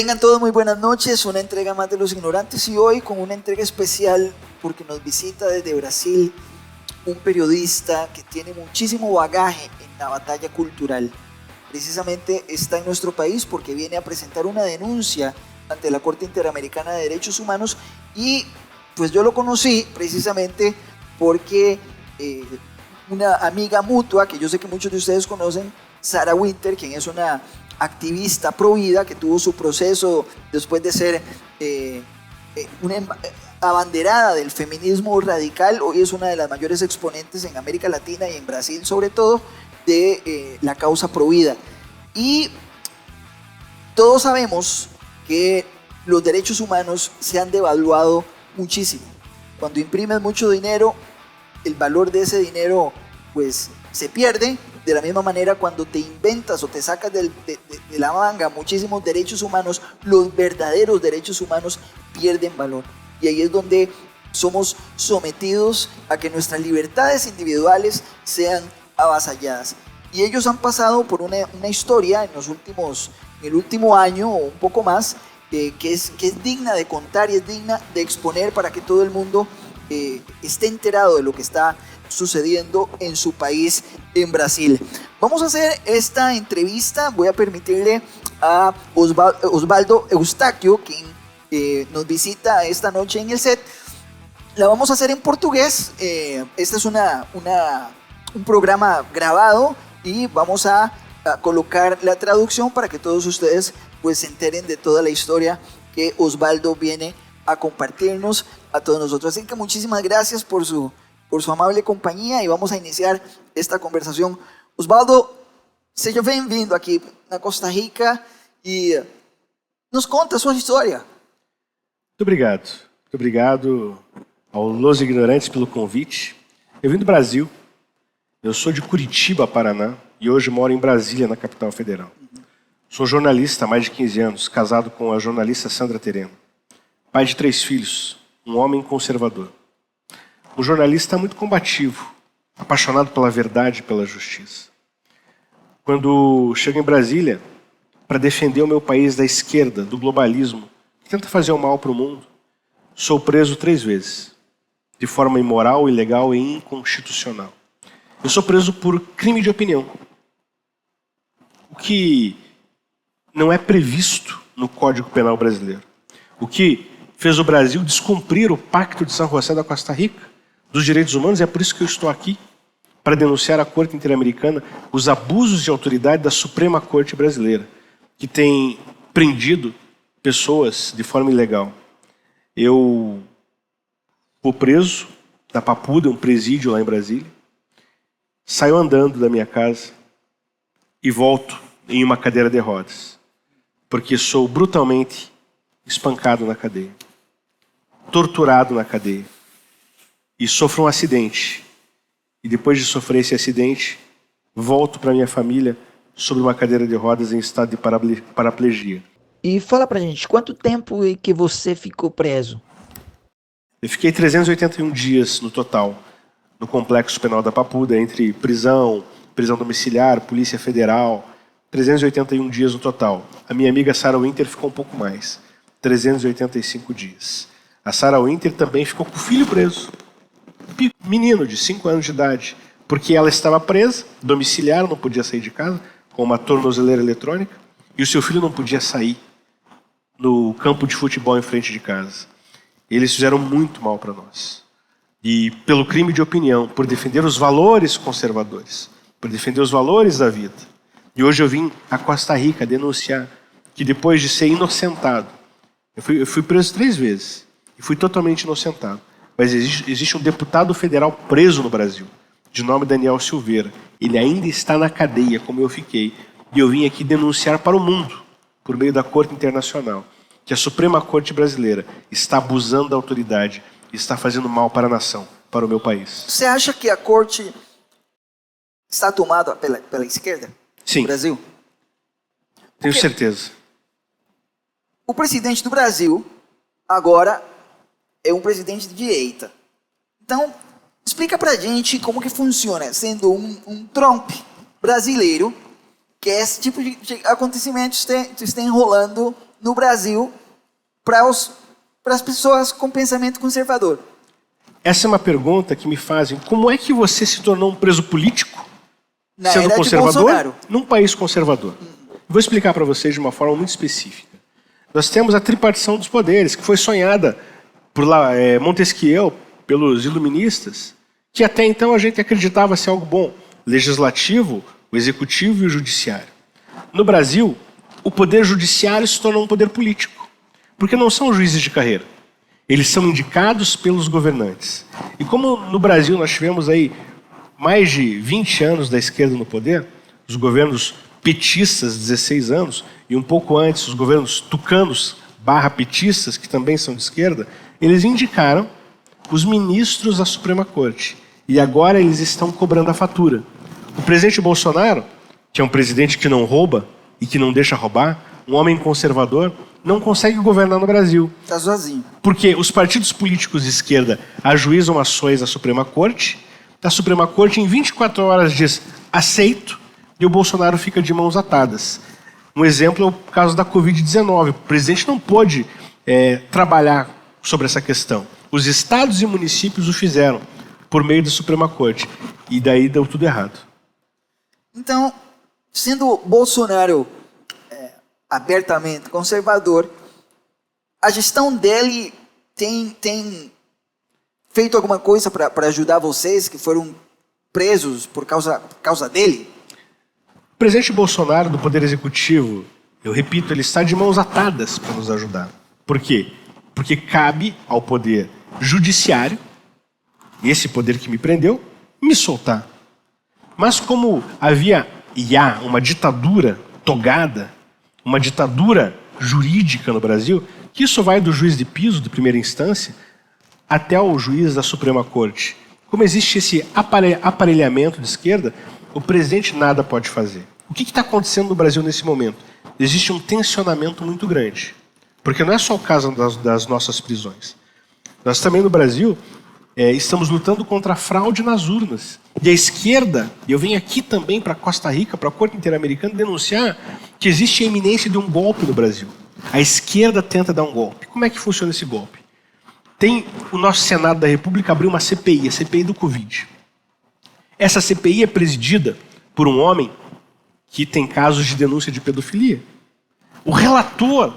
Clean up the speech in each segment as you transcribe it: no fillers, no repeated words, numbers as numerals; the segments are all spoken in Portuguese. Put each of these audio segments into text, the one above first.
Tengan todos muy buenas noches, una entrega más de Los Ignorantes y hoy con una entrega especial porque nos visita desde Brasil un periodista que tiene muchísimo bagaje en la batalla cultural. Precisamente está en nuestro país porque viene a presentar una denuncia ante la Corte Interamericana de Derechos Humanos y pues yo lo conocí precisamente porque una amiga mutua que yo sé que muchos de ustedes conocen, Sarah Winter, quien es una activista pro vida que tuvo su proceso después de ser una abanderada del feminismo radical, hoy es una de las mayores exponentes en América Latina y en Brasil sobre todo de la causa pro vida. Y todos sabemos que los derechos humanos se han devaluado muchísimo. Cuando imprimes mucho dinero, el valor de ese dinero pues se pierde. De la misma manera, cuando te inventas o te sacas de la manga muchísimos derechos humanos, los verdaderos derechos humanos pierden valor. Y ahí es donde somos sometidos a que nuestras libertades individuales sean avasalladas. Y ellos han pasado por una historia en el último año o un poco más, que es digna de contar y es digna de exponer para que todo el mundo esté enterado de lo que está sucediendo en su país, en Brasil. Vamos a hacer esta entrevista, voy a permitirle a Osvaldo Eustáquio, quien nos visita esta noche en el set. La vamos a hacer en portugués, este es un programa grabado y vamos a colocar la traducción para que todos ustedes pues se enteren de toda la historia que Osvaldo viene a compartirnos a todos nosotros. Así que muchísimas gracias por su amable compañía y vamos a iniciar esta conversación. Osvaldo, seja bem-vindo aqui na Costa Rica e nos conta a sua história. Muito obrigado. Muito obrigado ao Los Ignorantes pelo convite. Eu vim do Brasil, eu sou de Curitiba, Paraná, e hoje moro em Brasília, na capital federal. Sou jornalista há mais de 15 anos, casado com a jornalista Sandra Tereno. Pai de 3 filhos, um homem conservador. Um jornalista muito combativo, apaixonado pela verdade e pela justiça. Quando chego em Brasília para defender o meu país da esquerda, do globalismo, que tenta fazer o mal para o mundo, sou preso 3 vezes, de forma imoral, ilegal e inconstitucional. Eu sou preso por crime de opinião, o que não é previsto no Código Penal brasileiro, o que fez o Brasil descumprir o Pacto de São José da Costa Rica, dos direitos humanos, e é por isso que eu estou aqui, para denunciar à Corte Interamericana os abusos de autoridade da Suprema Corte Brasileira, que tem prendido pessoas de forma ilegal. Eu fui preso da Papuda, um presídio lá em Brasília, saio andando da minha casa e volto em uma cadeira de rodas, porque sou brutalmente espancado na cadeia, torturado na cadeia, e sofro um acidente. E depois de sofrer esse acidente, volto para minha família sobre uma cadeira de rodas em estado de paraplegia. E fala pra gente, quanto tempo que você ficou preso? Eu fiquei 381 dias no total, no Complexo Penal da Papuda, entre prisão domiciliar, Polícia Federal, 381 dias no total. A minha amiga Sarah Winter ficou um pouco mais, 385 dias. A Sarah Winter também ficou com o filho preso. Menino de 5 anos de idade, porque ela estava presa, domiciliar, não podia sair de casa, com uma tornozeleira eletrônica, e o seu filho não podia sair no campo de futebol em frente de casa. Eles fizeram muito mal para nós. E pelo crime de opinião, por defender os valores conservadores, por defender os valores da vida. E hoje eu vim a Costa Rica denunciar que depois de ser inocentado, eu fui preso 3 vezes, e fui totalmente inocentado. Mas existe um deputado federal preso no Brasil, de nome Daniel Silveira. Ele ainda está na cadeia, como eu fiquei. E eu vim aqui denunciar para o mundo, por meio da Corte Internacional, que a Suprema Corte Brasileira está abusando da autoridade e está fazendo mal para a nação, para o meu país. Você acha que a Corte está tomada pela esquerda? Sim. No Brasil? Tenho certeza. O presidente do Brasil, agora, é um presidente de direita. Então, explica pra gente como que funciona, sendo um Trump brasileiro, que esse tipo de acontecimentos está enrolando no Brasil para as pessoas com pensamento conservador? Essa é uma pergunta que me fazem. Como é que você se tornou um preso político, Na sendo era de conservador, Bolsonaro. num país conservador? Vou explicar para vocês de uma forma muito específica. Nós temos a tripartição dos poderes, que foi sonhada por Montesquieu, pelos iluministas, que até então a gente acreditava ser algo bom. Legislativo, o executivo e o judiciário. No Brasil, o poder judiciário se tornou um poder político, porque não são juízes de carreira. Eles são indicados pelos governantes. E como no Brasil nós tivemos aí mais de 20 anos da esquerda no poder, os governos petistas, 16 anos, e um pouco antes os governos tucanos / petistas, que também são de esquerda, eles indicaram os ministros da Suprema Corte. E agora eles estão cobrando a fatura. O presidente Bolsonaro, que é um presidente que não rouba e que não deixa roubar, um homem conservador, não consegue governar no Brasil. Está sozinho. Porque os partidos políticos de esquerda ajuizam ações à Suprema Corte, a Suprema Corte em 24 horas diz aceito, e o Bolsonaro fica de mãos atadas. Um exemplo é o caso da Covid-19. O presidente não pôde trabalhar sobre essa questão. Os estados e municípios o fizeram por meio da Suprema Corte. E daí deu tudo errado. Então, sendo Bolsonaro abertamente conservador, a gestão dele tem feito alguma coisa para ajudar vocês que foram presos por causa dele? O presidente Bolsonaro, do Poder Executivo, eu repito, ele está de mãos atadas para nos ajudar. Por quê? Porque cabe ao Poder Judiciário, esse poder que me prendeu, me soltar. Mas como havia e há uma ditadura togada, uma ditadura jurídica no Brasil, que isso vai do juiz de piso, de primeira instância, até o juiz da Suprema Corte. Como existe esse aparelhamento de esquerda, o presidente nada pode fazer. O que está acontecendo no Brasil nesse momento? Existe um tensionamento muito grande. Porque não é só o caso das nossas prisões. Nós também no Brasil estamos lutando contra a fraude nas urnas. E a esquerda, e eu venho aqui também para Costa Rica, para a Corte Interamericana, denunciar que existe a iminência de um golpe no Brasil. A esquerda tenta dar um golpe. Como é que funciona esse golpe? O nosso Senado da República abriu uma CPI, a CPI do Covid. Essa CPI é presidida por um homem que tem casos de denúncia de pedofilia. O relator,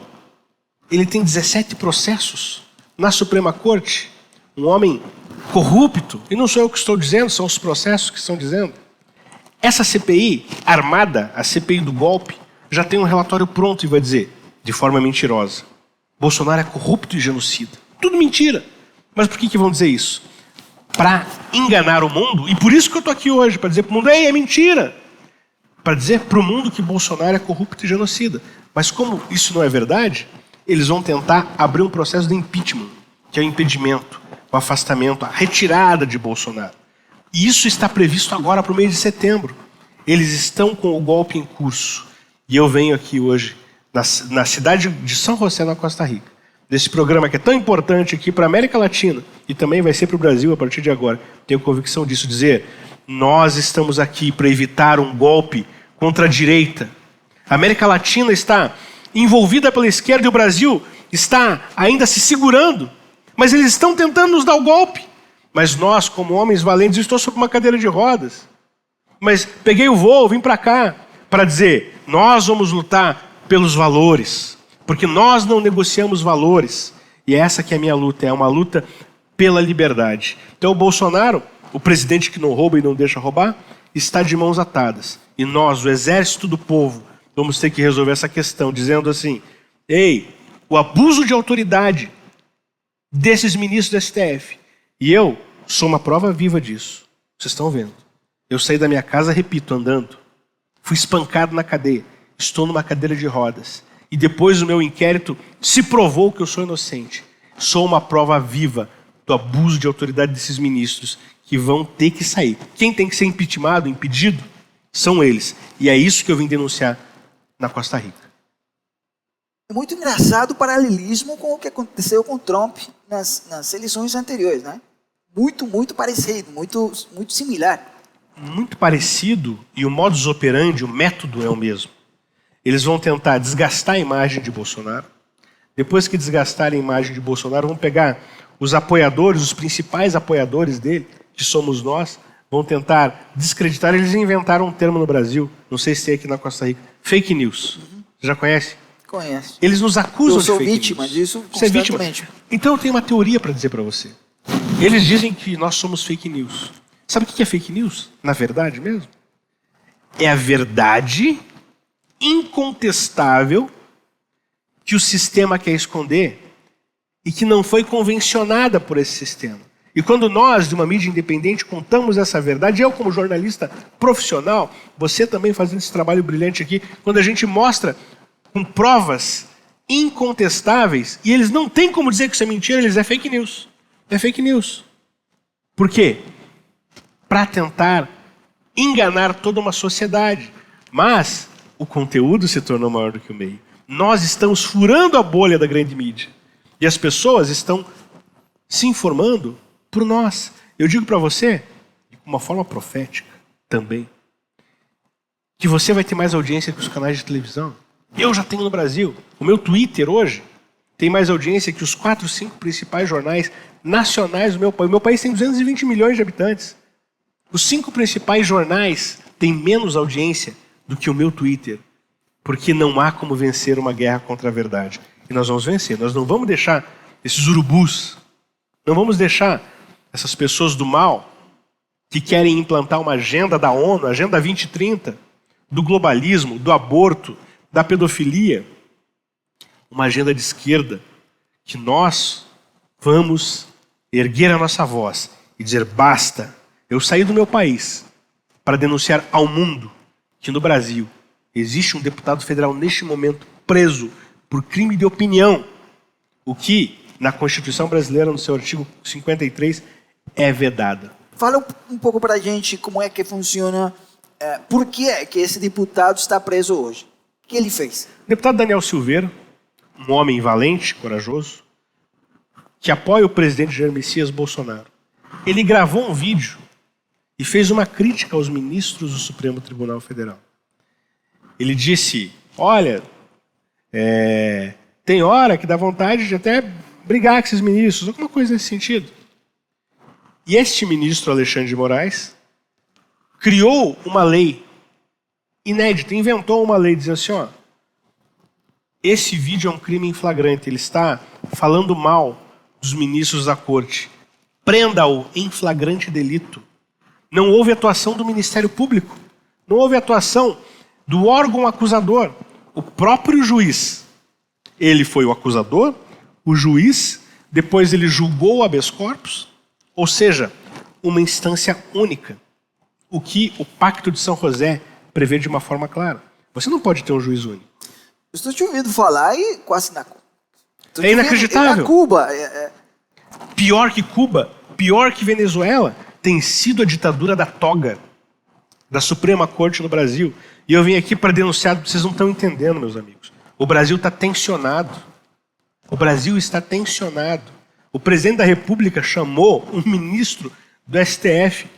ele tem 17 processos na Suprema Corte. Um homem corrupto, e não sou eu que estou dizendo, são os processos que estão dizendo. Essa CPI armada, a CPI do golpe, já tem um relatório pronto e vai dizer, de forma mentirosa, Bolsonaro é corrupto e genocida. Tudo mentira. Mas por que vão dizer isso? Para enganar o mundo, e por isso que eu estou aqui hoje, para dizer para o mundo, ei, é mentira. Para dizer para o mundo que Bolsonaro é corrupto e genocida. Mas como isso não é verdade, eles vão tentar abrir um processo de impeachment, que é o impedimento, o afastamento, a retirada de Bolsonaro. E isso está previsto agora para o mês de setembro. Eles estão com o golpe em curso. E eu venho aqui hoje, na cidade de São José, na Costa Rica, desse programa que é tão importante aqui para a América Latina e também vai ser para o Brasil a partir de agora. Tenho convicção disso, dizer, nós estamos aqui para evitar um golpe contra a direita. A América Latina está envolvida pela esquerda e o Brasil está ainda se segurando, mas eles estão tentando nos dar o golpe. Mas nós, como homens valentes, estou sobre uma cadeira de rodas. Mas peguei o voo, vim para cá para dizer, nós vamos lutar pelos valores, porque nós não negociamos valores. E é essa que é a minha luta, é uma luta pela liberdade. Então o Bolsonaro, o presidente que não rouba e não deixa roubar, está de mãos atadas. E nós, o exército do povo, vamos ter que resolver essa questão, dizendo assim, ei, o abuso de autoridade desses ministros do STF, e eu sou uma prova viva disso. Vocês estão vendo. Eu saí da minha casa, repito, andando. Fui espancado na cadeia. Estou numa cadeira de rodas. E depois do meu inquérito, se provou que eu sou inocente. Sou uma prova viva do abuso de autoridade desses ministros que vão ter que sair. Quem tem que ser impeachmentado, impedido, são eles. E é isso que eu vim denunciar na Costa Rica. É muito engraçado o paralelismo com o que aconteceu com o Trump nas eleições anteriores, né? Muito parecido, muito similar. Muito parecido, e o modus operandi, o método é o mesmo. Eles vão tentar desgastar a imagem de Bolsonaro, depois que desgastarem a imagem de Bolsonaro, vão pegar os apoiadores, os principais apoiadores dele, que somos nós, vão tentar descreditar. Eles inventaram um termo no Brasil, não sei se tem aqui na Costa Rica, fake news. Você já conhece? Conheço. Eles nos acusam de fake news. Eu sou vítima disso Você é vítima? constantemente. Então eu tenho uma teoria para dizer para você. Eles dizem que nós somos fake news. Sabe o que é fake news? Na verdade mesmo? É a verdade incontestável que o sistema quer esconder e que não foi convencionada por esse sistema. E quando nós, de uma mídia independente, contamos essa verdade, eu como jornalista profissional, você também fazendo esse trabalho brilhante aqui, quando a gente mostra com provas incontestáveis, e eles não têm como dizer que isso é mentira, eles é fake news. É fake news. Por quê? Para tentar enganar toda uma sociedade. Mas o conteúdo se tornou maior do que o meio. Nós estamos furando a bolha da grande mídia. E as pessoas estão se informando por nós. Eu digo para você, de uma forma profética também, que você vai ter mais audiência que os canais de televisão. Eu já tenho no Brasil. O meu Twitter hoje tem mais audiência que os 4, 5 principais jornais nacionais do meu país. O meu país tem 220 milhões de habitantes. Os 5 principais jornais têm menos audiência do que o meu Twitter. Porque não há como vencer uma guerra contra a verdade. E nós vamos vencer. Nós não vamos deixar esses urubus, não vamos deixar essas pessoas do mal que querem implantar uma agenda da ONU, Agenda 2030, do globalismo, do aborto, da pedofilia, uma agenda de esquerda, que nós vamos erguer a nossa voz e dizer basta. Eu saí do meu país para denunciar ao mundo que no Brasil existe um deputado federal neste momento preso por crime de opinião, o que na Constituição brasileira, no seu artigo 53, é vedado. Fala um pouco para a gente como é que funciona, por que é que esse deputado está preso hoje? O que ele fez? O deputado Daniel Silveira, um homem valente, corajoso, que apoia o presidente Jair Messias Bolsonaro. Ele gravou um vídeo e fez uma crítica aos ministros do Supremo Tribunal Federal. Ele disse, olha, tem hora que dá vontade de até brigar com esses ministros, alguma coisa nesse sentido. E este ministro, Alexandre de Moraes, criou uma lei inédita, inventou uma lei dizendo assim, ó, esse vídeo é um crime em flagrante, ele está falando mal dos ministros da corte. Prenda-o em flagrante delito. Não houve atuação do Ministério Público, não houve atuação do órgão acusador, o próprio juiz. Ele foi o acusador, o juiz, depois ele julgou o habeas corpus, ou seja, uma instância única. O que o Pacto de São José prevê de uma forma clara. Você não pode ter um juiz único. Eu estou te ouvindo falar e quase na Cuba. É inacreditável. Na Cuba. Pior que Cuba, pior que Venezuela, tem sido a ditadura da toga, da Suprema Corte no Brasil. E eu vim aqui para denunciar, vocês não estão entendendo, meus amigos. O Brasil está tensionado. O Brasil está tensionado. O presidente da República chamou um ministro do STF.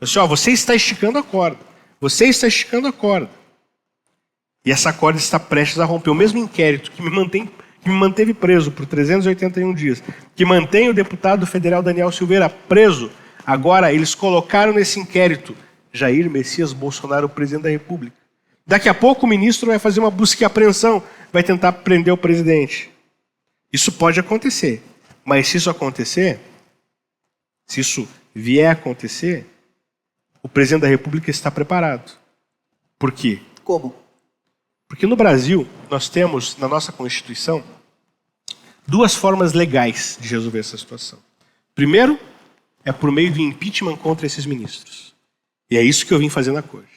Disse, ó, você está esticando a corda. Você está esticando a corda. E essa corda está prestes a romper. O mesmo inquérito que me manteve preso por 381 dias, que mantém o deputado federal Daniel Silveira preso, agora eles colocaram nesse inquérito Jair Messias Bolsonaro, presidente da República. Daqui a pouco o ministro vai fazer uma busca e apreensão, vai tentar prender o presidente. Isso pode acontecer. Mas se isso acontecer, se isso vier a acontecer, o presidente da República está preparado. Por quê? Como? Porque no Brasil, nós temos, na nossa Constituição, 2 formas legais de resolver essa situação. Primeiro, é por meio do impeachment contra esses ministros. E é isso que eu vim fazer na Corte.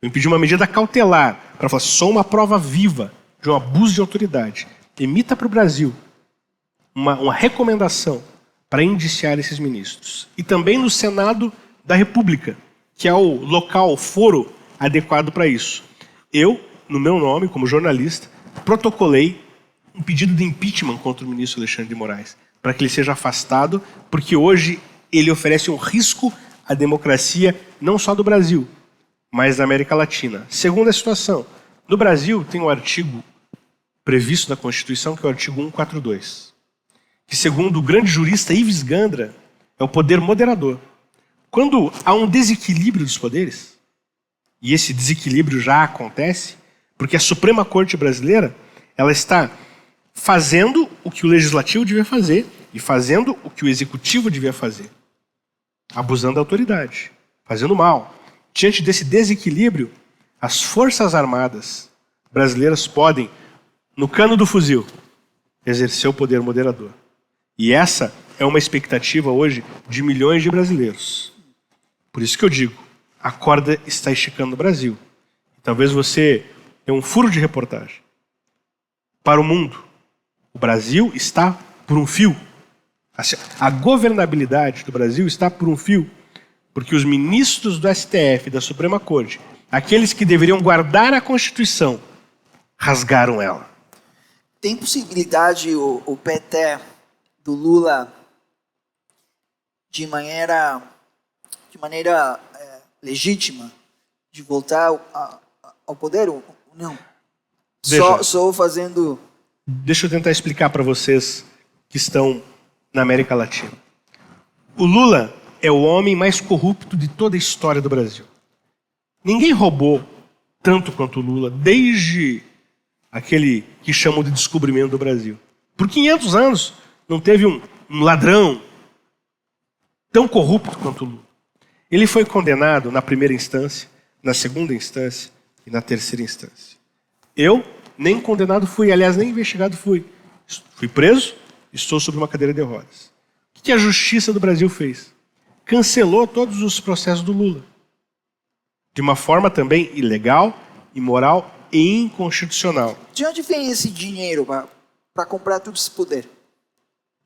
Eu pedi uma medida cautelar para falar, sou uma prova viva de um abuso de autoridade. Emita para o Brasil uma recomendação para indiciar esses ministros. E também no Senado da República, que é o local, o foro adequado para isso. Eu, no meu nome, como jornalista, protocolei um pedido de impeachment contra o ministro Alexandre de Moraes, para que ele seja afastado, porque hoje ele oferece um risco à democracia, não só do Brasil, mas da América Latina. Segunda situação, no Brasil tem um artigo previsto na Constituição, que é o artigo 142, que, segundo o grande jurista Ives Gandra, é o poder moderador. Quando há um desequilíbrio dos poderes, e esse desequilíbrio já acontece, porque a Suprema Corte brasileira ela está fazendo o que o Legislativo devia fazer e fazendo o que o Executivo devia fazer, abusando da autoridade, fazendo mal. Diante desse desequilíbrio, as Forças Armadas brasileiras podem, no cano do fuzil, exercer o poder moderador. E essa é uma expectativa hoje de milhões de brasileiros. Por isso que eu digo, a corda está esticando no Brasil. Talvez você tenha um furo de reportagem. Para o mundo, o Brasil está por um fio. A governabilidade do Brasil está por um fio, porque os ministros do STF, da Suprema Corte, aqueles que deveriam guardar a Constituição, rasgaram ela. Tem possibilidade o PT do Lula de maneira legítima de voltar ao poder ou não? Só fazendo... Deixa eu tentar explicar para vocês que estão na América Latina. O Lula é o homem mais corrupto de toda a história do Brasil. Ninguém roubou tanto quanto o Lula, desde aquele que chamam de descobrimento do Brasil. Por 500 anos não teve um ladrão tão corrupto quanto o Lula. Ele foi condenado na primeira instância, na segunda instância e na terceira instância. Eu nem condenado fui, aliás, nem investigado fui. Fui preso, estou sobre uma cadeira de rodas. O que a Justiça do Brasil fez? Cancelou todos os processos do Lula. De uma forma também ilegal, imoral e inconstitucional. De onde vem esse dinheiro para comprar todo esse poder?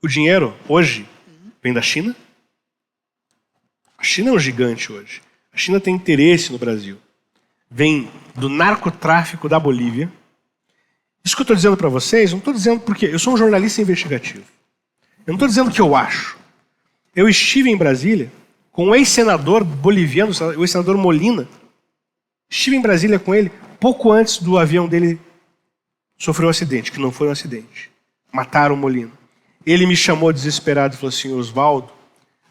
O dinheiro, hoje, vem da China. A China é um gigante hoje. A China tem interesse no Brasil. Vem do narcotráfico da Bolívia. Isso que eu estou dizendo para vocês, não estou dizendo porque eu sou um jornalista investigativo. Eu não estou dizendo o que eu acho. Eu estive em Brasília com um ex-senador boliviano, o ex-senador Molina. Estive em Brasília com ele pouco antes do avião dele sofrer um acidente, que não foi um acidente. Mataram o Molina. Ele me chamou desesperado e falou assim: Oswaldo,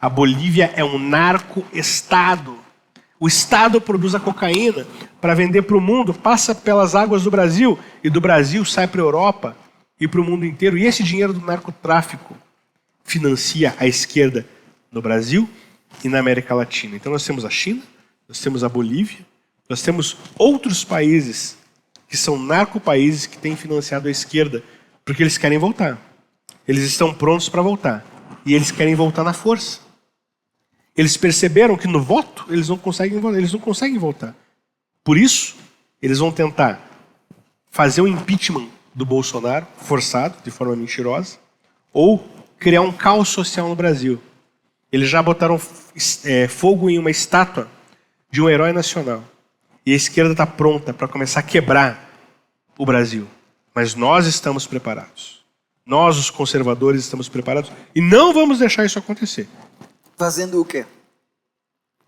a Bolívia é um narco-estado. O Estado produz a cocaína para vender para o mundo, passa pelas águas do Brasil, e do Brasil sai para a Europa e para o mundo inteiro. E esse dinheiro do narcotráfico financia a esquerda no Brasil e na América Latina. Então nós temos a China, nós temos a Bolívia, nós temos outros países que são narcopaíses que têm financiado a esquerda porque eles querem voltar. Eles estão prontos para voltar. E eles querem voltar na força. Eles perceberam que no voto eles não conseguem voltar. Por isso, eles vão tentar fazer um impeachment do Bolsonaro, forçado, de forma mentirosa, ou criar um caos social no Brasil. Eles já botaram fogo em uma estátua de um herói nacional. E a esquerda está pronta para começar a quebrar o Brasil. Mas nós estamos preparados. Nós, os conservadores, estamos preparados e não vamos deixar isso acontecer. Fazendo o quê?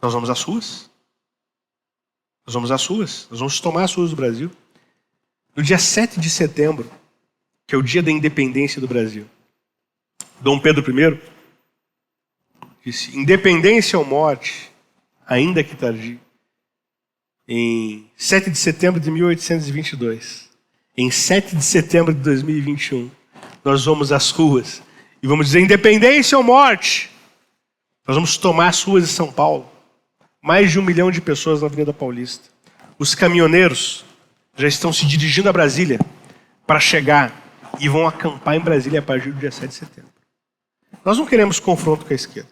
Nós vamos às ruas. Nós vamos às ruas. Nós vamos tomar as ruas do Brasil. No dia 7 de setembro, que é o dia da independência do Brasil, Dom Pedro I disse: independência ou morte, ainda que tardio. Em 7 de setembro de 1822, em 7 de setembro de 2021, nós vamos às ruas e vamos dizer: independência ou morte. Nós vamos tomar as ruas de São Paulo. Mais de 1 milhão de pessoas na Avenida Paulista. Os caminhoneiros já estão se dirigindo a Brasília para chegar e vão acampar em Brasília a partir do dia 7 de setembro. Nós não queremos confronto com a esquerda.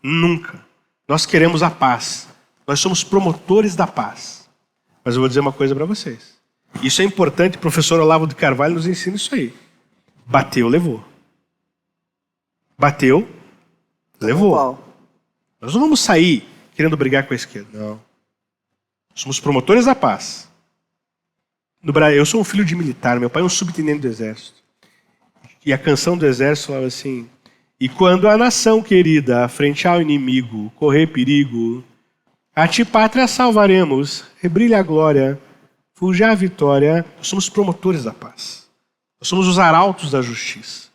Nunca. Nós queremos a paz. Nós somos promotores da paz. Mas eu vou dizer uma coisa para vocês. Isso é importante, o professor Olavo de Carvalho nos ensina isso aí. Bateu, levou. Bateu, levou. Nós não vamos sair querendo brigar com a esquerda, não. Somos promotores da paz. No Brasil, eu sou um filho de militar, meu pai é um subtenente do exército. E a canção do exército falava assim: e quando a nação querida, frente ao inimigo, correr perigo, a ti pátria salvaremos, rebrilha a glória, Fuja à vitória, nós somos promotores da paz. Nós somos os arautos da justiça.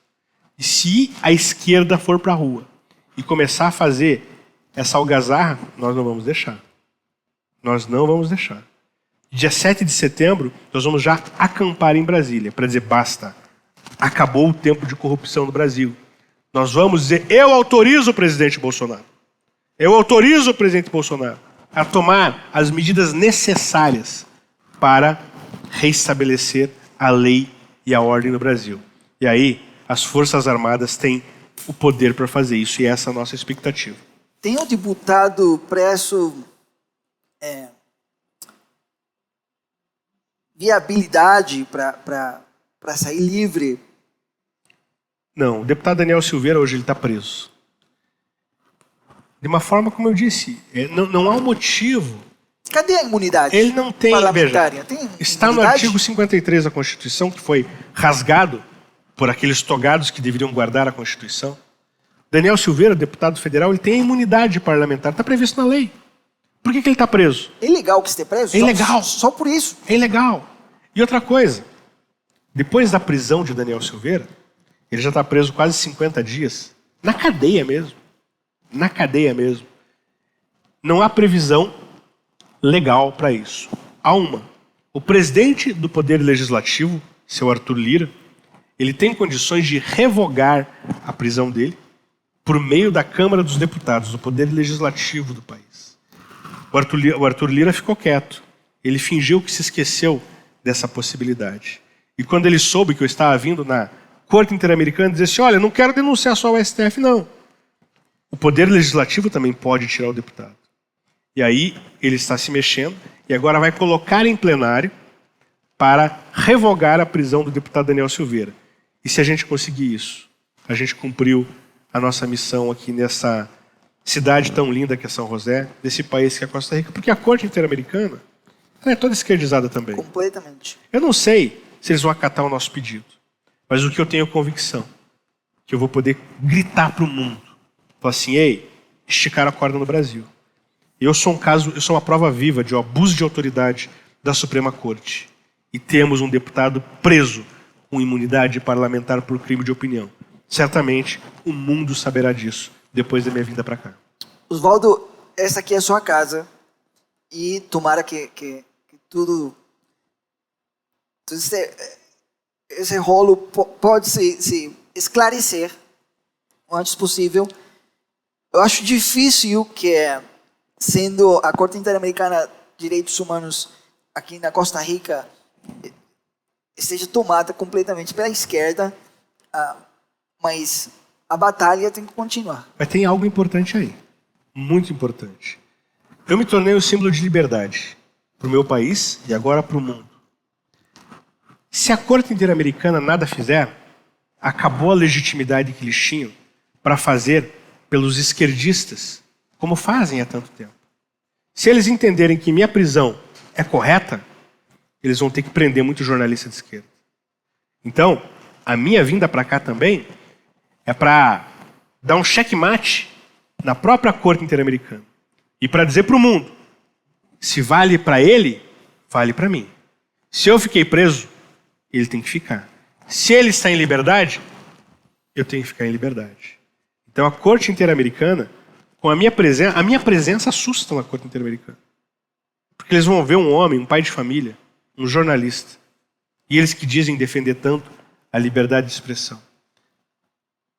E se a esquerda for para a rua e começar a fazer essa algazarra, nós não vamos deixar. Nós não vamos deixar. Dia 7 de setembro, nós vamos já acampar em Brasília para dizer basta. Acabou o tempo de corrupção no Brasil. Nós vamos dizer, eu autorizo o presidente Bolsonaro. Eu autorizo o presidente Bolsonaro a tomar as medidas necessárias para reestabelecer a lei e a ordem no Brasil. E aí, as Forças Armadas têm o poder para fazer isso, e essa é a nossa expectativa. Tem um deputado preso viabilidade para sair livre? Não, o deputado Daniel Silveira hoje ele está preso. De uma forma, como eu disse, não há um motivo. Cadê a imunidade? Ele não tem, veja, tem está no artigo 53 da Constituição, que foi rasgado por aqueles togados que deveriam guardar a Constituição. Daniel Silveira, deputado federal, ele tem a imunidade parlamentar, está previsto na lei. Por que ele está preso? É ilegal que esteja preso? É ilegal. Só por isso? É ilegal. E outra coisa, depois da prisão de Daniel Silveira, ele já está preso quase 50 dias, na cadeia mesmo. Na cadeia mesmo. Não há previsão legal para isso. Há uma. O presidente do Poder Legislativo, seu Arthur Lira, ele tem condições de revogar a prisão dele por meio da Câmara dos Deputados, do Poder Legislativo do país. O Arthur Lira ficou quieto. Ele fingiu que se esqueceu dessa possibilidade. E quando ele soube que eu estava vindo na Corte Interamericana, disse assim, olha, não quero denunciar só o STF, não. O Poder Legislativo também pode tirar o deputado. E aí ele está se mexendo e agora vai colocar em plenário para revogar a prisão do deputado Daniel Silveira. E se a gente conseguir isso, a gente cumpriu a nossa missão aqui nessa cidade tão linda que é São José, desse país que é Costa Rica, porque a Corte Interamericana ela é toda esquerdizada também. Completamente. Eu não sei se eles vão acatar o nosso pedido, mas o que eu tenho convicção, que eu vou poder gritar para o mundo, falar assim, ei, esticaram a corda no Brasil. Eu sou uma prova viva de abuso de autoridade da Suprema Corte. E temos um deputado preso com imunidade parlamentar por crime de opinião. Certamente o mundo saberá disso depois da minha vinda para cá. Oswaldo, essa aqui é a sua casa e tomara que tudo esse rolo pode se esclarecer o antes possível. Eu acho difícil que sendo a Corte Interamericana de Direitos Humanos aqui na Costa Rica esteja tomada completamente pela esquerda, mas a batalha tem que continuar. Mas tem algo importante aí, muito importante. Eu me tornei um símbolo de liberdade para o meu país e agora para o mundo. Se a Corte Interamericana nada fizer, acabou a legitimidade que eles tinham para fazer pelos esquerdistas, como fazem há tanto tempo. Se eles entenderem que minha prisão é correta, eles vão ter que prender muito jornalista de esquerda. Então, a minha vinda para cá também é para dar um checkmate na própria Corte Interamericana e para dizer para o mundo, se vale para ele, vale para mim. Se eu fiquei preso, ele tem que ficar. Se ele está em liberdade, eu tenho que ficar em liberdade. Então a Corte Interamericana, com a minha presença assusta na Corte Interamericana. Porque eles vão ver um homem, um pai de família, um jornalista, e eles que dizem defender tanto a liberdade de expressão.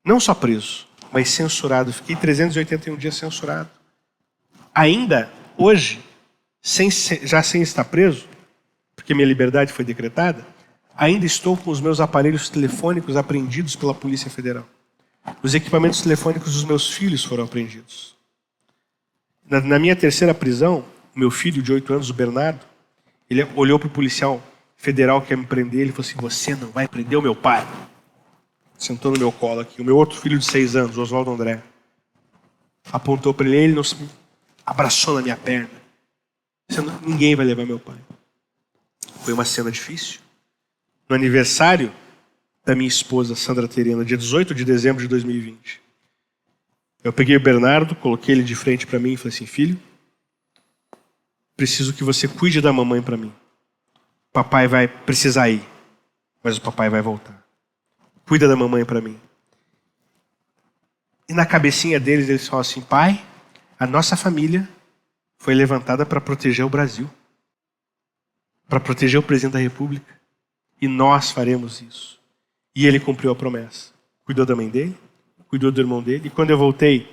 Não só preso, mas censurado. Fiquei 381 dias censurado. Ainda hoje, já sem estar preso, porque minha liberdade foi decretada, ainda estou com os meus aparelhos telefônicos apreendidos pela Polícia Federal. Os equipamentos telefônicos dos meus filhos foram apreendidos. Na minha terceira prisão, o meu filho de 8 anos, o Bernardo, ele olhou para o policial federal que ia me prender, ele falou assim, você não vai prender o meu pai. Sentou no meu colo aqui. O meu outro filho de 6 anos, o Oswaldo André, apontou para ele não abraçou na minha perna. Dizendo, ninguém vai levar meu pai. Foi uma cena difícil. No aniversário da minha esposa, Sandra Terena, dia 18 de dezembro de 2020. Eu peguei o Bernardo, coloquei ele de frente para mim e falei assim, filho, preciso que você cuide da mamãe para mim. papai vai precisar ir, mas o papai vai voltar. Cuida da mamãe para mim. E na cabecinha deles, eles falam assim: pai, a nossa família foi levantada para proteger o Brasil, para proteger o presidente da República, e nós faremos isso. E ele cumpriu a promessa. Cuidou da mãe dele, cuidou do irmão dele, e quando eu voltei,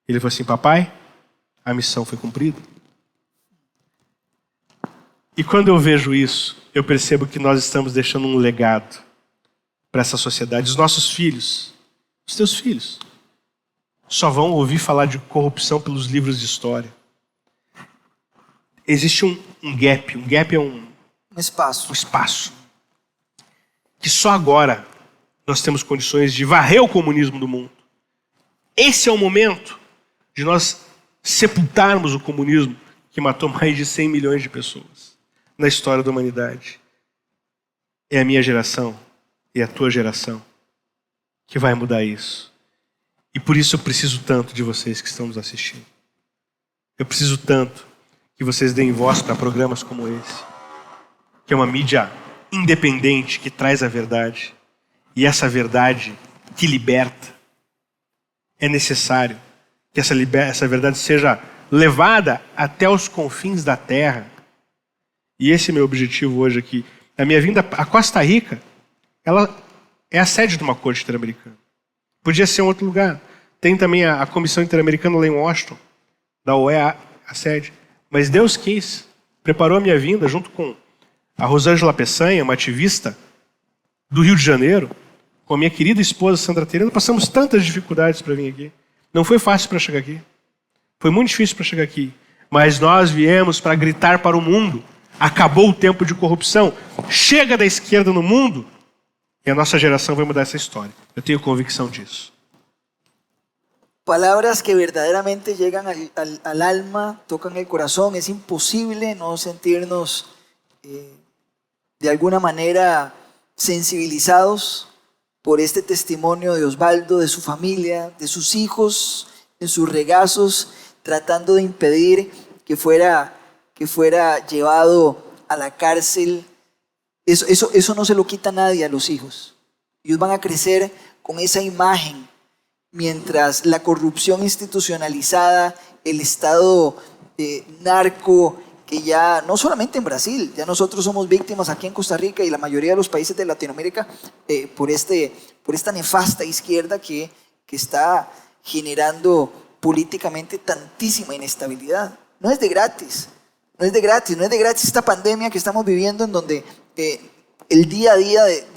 ele falou assim: papai, a missão foi cumprida. E quando eu vejo isso, eu percebo que nós estamos deixando um legado para essa sociedade. Os nossos filhos, os teus filhos, só vão ouvir falar de corrupção pelos livros de história. Existe um gap. Um gap é um espaço. Que só agora nós temos condições de varrer o comunismo do mundo. Esse é o momento de nós sepultarmos o comunismo que matou mais de 100 milhões de pessoas na história da humanidade. É a minha geração e a tua geração que vai mudar isso. E por isso eu preciso tanto de vocês que estão nos assistindo. Eu preciso tanto que vocês deem voz para programas como esse, que é uma mídia independente que traz a verdade. E essa verdade que liberta. É necessário que essa verdade seja levada até os confins da terra. E esse é meu objetivo hoje aqui. A minha vinda a Costa Rica, ela é a sede de uma corte interamericana. Podia ser em outro lugar. Tem também a Comissão Interamericana lá em Washington, da OEA, a sede. Mas Deus quis, preparou a minha vinda junto com a Rosângela Peçanha, uma ativista do Rio de Janeiro, com a minha querida esposa Sandra Terena. Passamos tantas dificuldades para vir aqui. Não foi fácil para chegar aqui. Foi muito difícil para chegar aqui. Mas nós viemos para gritar para o mundo: acabou o tempo de corrupção. Chega da esquerda no mundo. E a nossa geração vai mudar essa história. Eu tenho convicção disso. Palabras que verdaderamente llegan al alma, tocan el corazón. Es imposible no sentirnos de alguna manera sensibilizados por este testimonio de Osvaldo, de su familia, de sus hijos, en sus regazos, tratando de impedir que fuera llevado a la cárcel. Eso no se lo quita nadie a los hijos. Ellos van a crecer con esa imagen, mientras la corrupción institucionalizada, el Estado narco, que ya no solamente en Brasil, ya nosotros somos víctimas aquí en Costa Rica y la mayoría de los países de Latinoamérica por esta nefasta izquierda que está generando políticamente tantísima inestabilidad. No es de gratis. No es de gratis esta pandemia que estamos viviendo, en donde el día a día de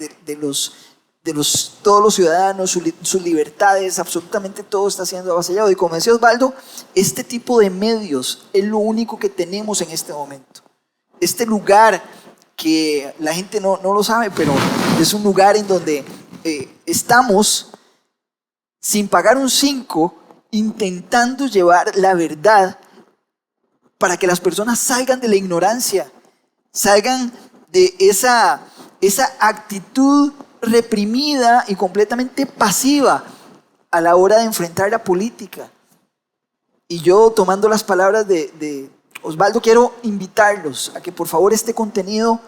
todos los ciudadanos, sus libertades, absolutamente todo está siendo avasallado. Y como decía Osvaldo, este tipo de medios es lo único que tenemos en este momento. Este lugar que la gente no lo sabe, pero es un lugar en donde estamos sin pagar un 5, intentando llevar la verdad para que las personas salgan de la ignorancia, salgan de esa actitud reprimida y completamente pasiva a la hora de enfrentar la política. Y yo, tomando las palabras de Osvaldo, quiero invitarlos a que por favor este contenido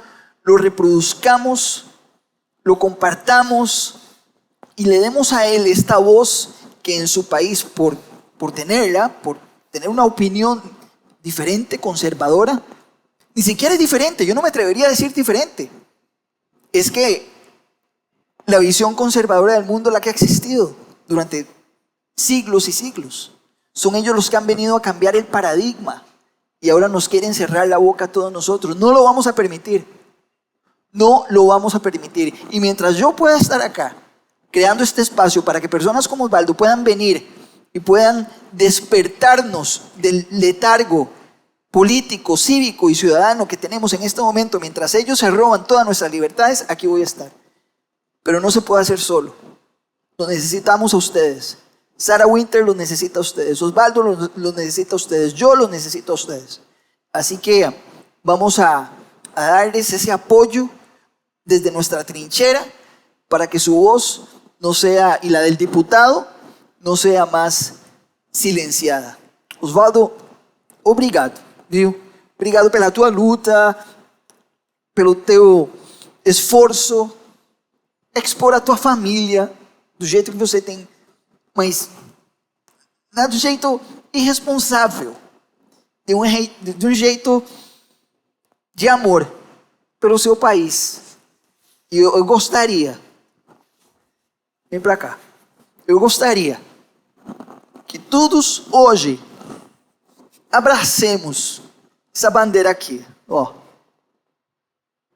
lo reproduzcamos, lo compartamos y le demos a él esta voz que en su país, por tenerla, por tener una opinión diferente, conservadora, ni siquiera es diferente. Yo no me atrevería a decir diferente. Es que la visión conservadora del mundo es la que ha existido durante siglos y siglos. Son ellos los que han venido a cambiar el paradigma y ahora nos quieren cerrar la boca a todos nosotros. No lo vamos a permitir. No lo vamos a permitir. Y mientras yo pueda estar acá, creando este espacio para que personas como Osvaldo puedan venir y puedan despertarnos del letargo político, cívico y ciudadano que tenemos en este momento, mientras ellos se roban todas nuestras libertades, aquí voy a estar. Pero no se puede hacer solo. Los necesitamos a ustedes. Sarah Winter los necesita a ustedes. Osvaldo los necesita a ustedes. Yo los necesito a ustedes. Así que vamos a darles ese apoyo desde nuestra trinchera para que su voz no sea, y la del diputado, no sea más silenciada. Osvaldo, obrigado, viu? Obrigado pela tua luta, pelo teu esforço, expor a tua família do jeito que você tem, mas não é do jeito irresponsável, de um jeito de amor pelo seu país. E eu gostaria, vem pra cá, eu gostaria que todos hoje abracemos essa bandeira aqui, ó.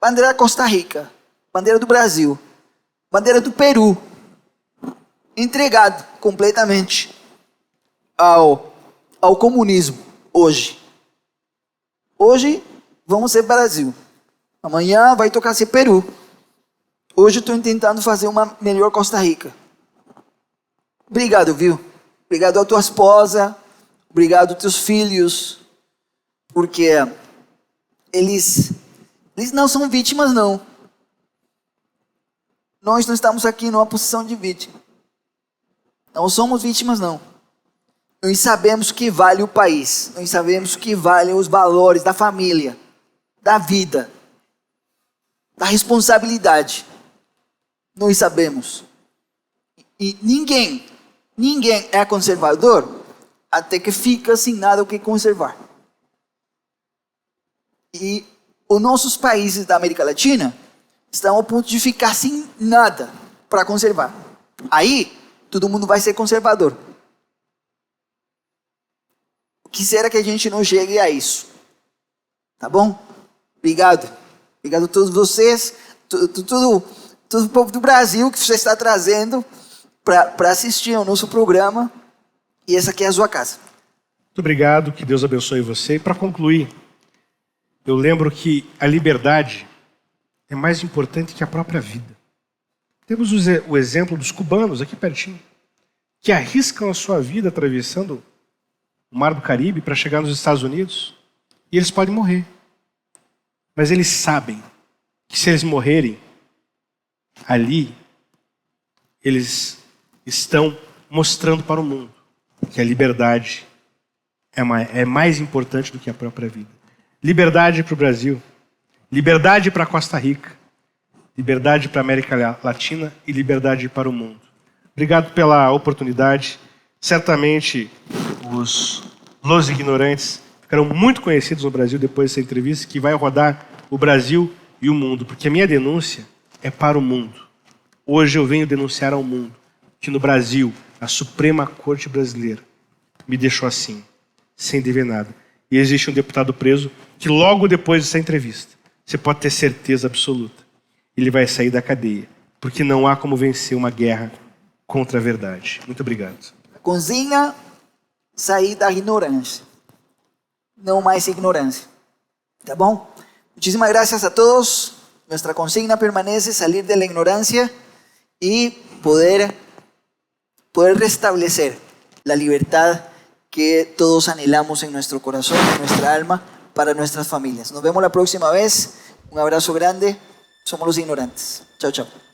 Bandeira da Costa Rica, bandeira do Brasil, bandeira do Peru, entregado completamente ao comunismo hoje. Hoje vamos ser Brasil, amanhã vai tocar ser Peru. Hoje eu estou tentando fazer uma melhor Costa Rica. Obrigado, viu? Obrigado à tua esposa, obrigado aos teus filhos, porque eles não são vítimas, não. Nós não estamos aqui numa posição de vítima. Não somos vítimas, não. Nós sabemos o que vale o país. Nós sabemos o que valem os valores da família, da vida, da responsabilidade. Nós sabemos. E ninguém é conservador até que fica sem nada o que conservar. E os nossos países da América Latina estão ao ponto de ficar sem nada para conservar. Aí, todo mundo vai ser conservador. Quisera que a gente não chegue a isso. Tá bom? Obrigado. Obrigado a todos vocês, todo o povo do Brasil que você está trazendo para assistir ao nosso programa. E essa aqui é a sua casa. Muito obrigado, que Deus abençoe você. E para concluir, eu lembro que a liberdade é mais importante que a própria vida. Temos o exemplo dos cubanos aqui pertinho, que arriscam a sua vida atravessando o Mar do Caribe para chegar nos Estados Unidos, e eles podem morrer. Mas eles sabem que se eles morrerem ali, eles estão mostrando para o mundo que a liberdade é mais importante do que a própria vida. Liberdade para o Brasil, liberdade para Costa Rica, liberdade para a América Latina e liberdade para o mundo. Obrigado pela oportunidade. Certamente os ignorantes ficarão muito conhecidos no Brasil depois dessa entrevista, que vai rodar o Brasil e o mundo, porque a minha denúncia é para o mundo. Hoje eu venho denunciar ao mundo que no Brasil, a Suprema Corte Brasileira me deixou assim, sem dever nada. E existe um deputado preso que logo depois dessa entrevista, você pode ter certeza absoluta, ele vai sair da cadeia, porque não há como vencer uma guerra contra a verdade. Muito obrigado. Consigna sair da ignorância. Não mais ignorância. Tá bom? Muchísimas gracias a todos. Nuestra consigna permanece salir de la ignorancia y poder restablecer la libertad que todos anhelamos en nuestro corazón, en nuestra alma, para nuestras familias. Nos vemos la próxima vez. Un abrazo grande. Somos los ignorantes. Chao, chao.